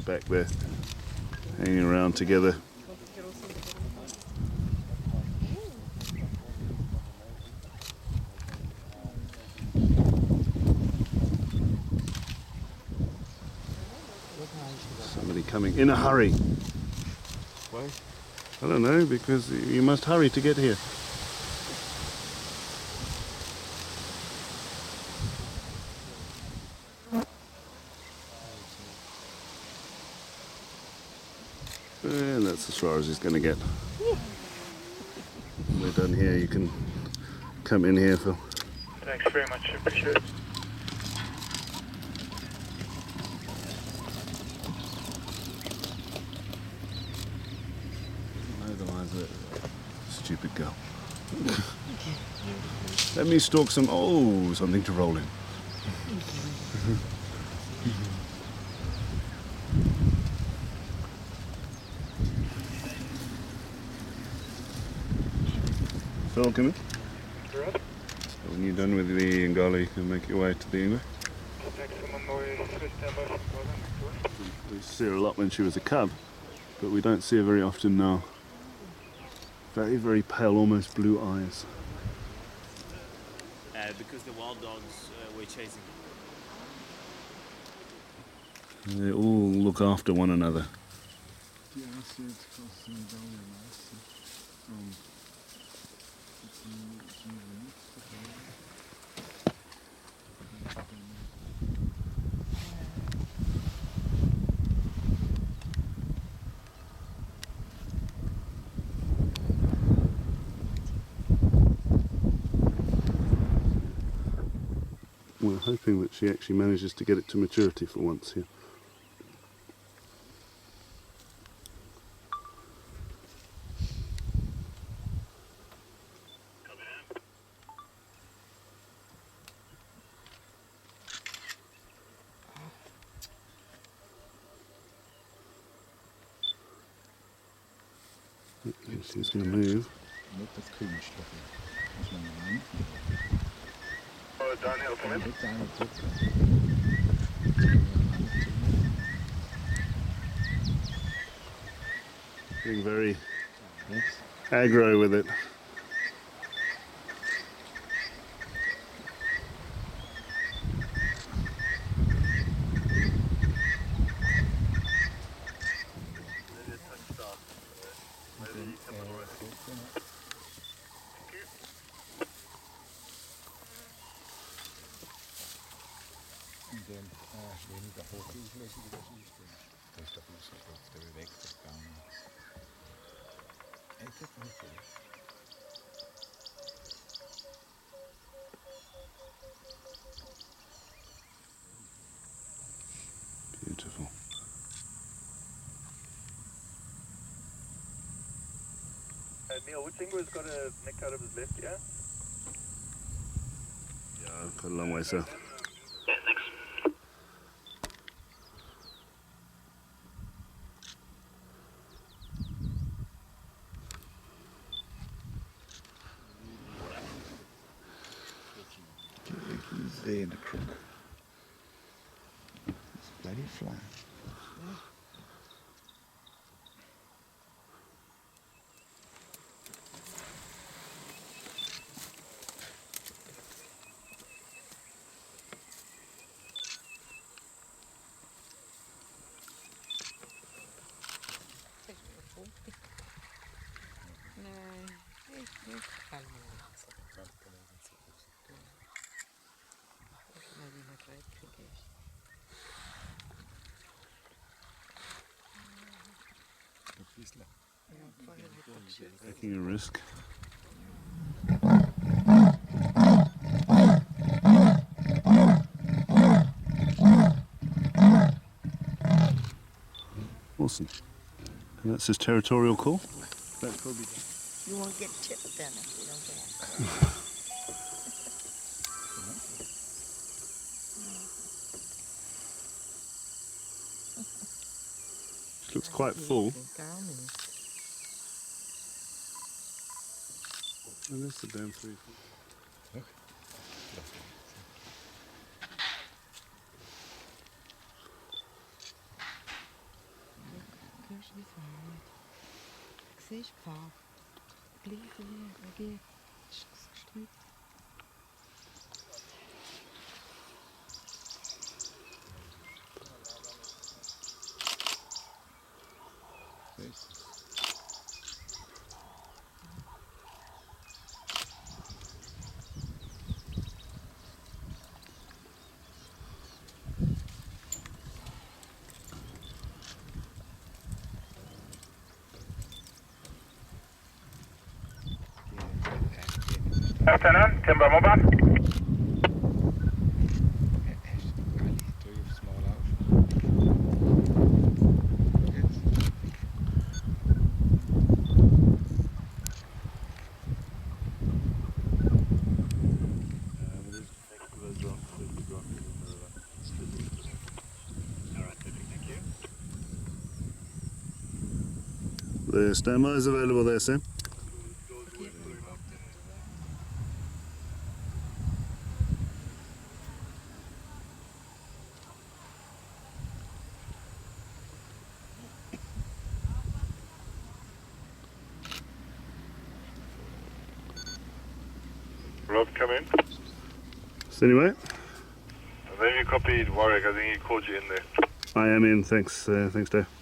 back there, hanging around together. Somebody coming in a hurry. Why? I don't know, because you must hurry to get here. And that's as far as he's going to get. We're done here. You can come in here, Phil. Thanks very much. Appreciate it. Stupid girl. Let me stalk some. Oh, something to roll in. Phil, come in. When you're done with the Ngala, you can make your way to the Ingwe. We used to see her a lot when she was a cub, but we don't see her very often now. Very, very pale, almost blue eyes. Because the wild dogs were chasing them. They all look after one another. We're hoping that she actually manages to get it to maturity for once here. She's going to move. Daniel, come in. Being very aggro with it. Beautiful. Neil, which Ingwer's got a neck out of his left ear? Yeah, got a long way south. Yeah, thanks. He's there in the crook. It's bloody fly. Taking a risk. Awesome. And that's his territorial call. That's probably. You won't get tipped then if you don't get it. She looks quite full. And that's the damn 3 foot. Siehst du, Farbe? Gleich wie gestrickt. Lieutenant, timber mobile. The stemmer is available there, Sam. Rob, come in. Anyway, And then you copied Warwick, I think he called you in there. I am in. Thanks, thanks, Dave.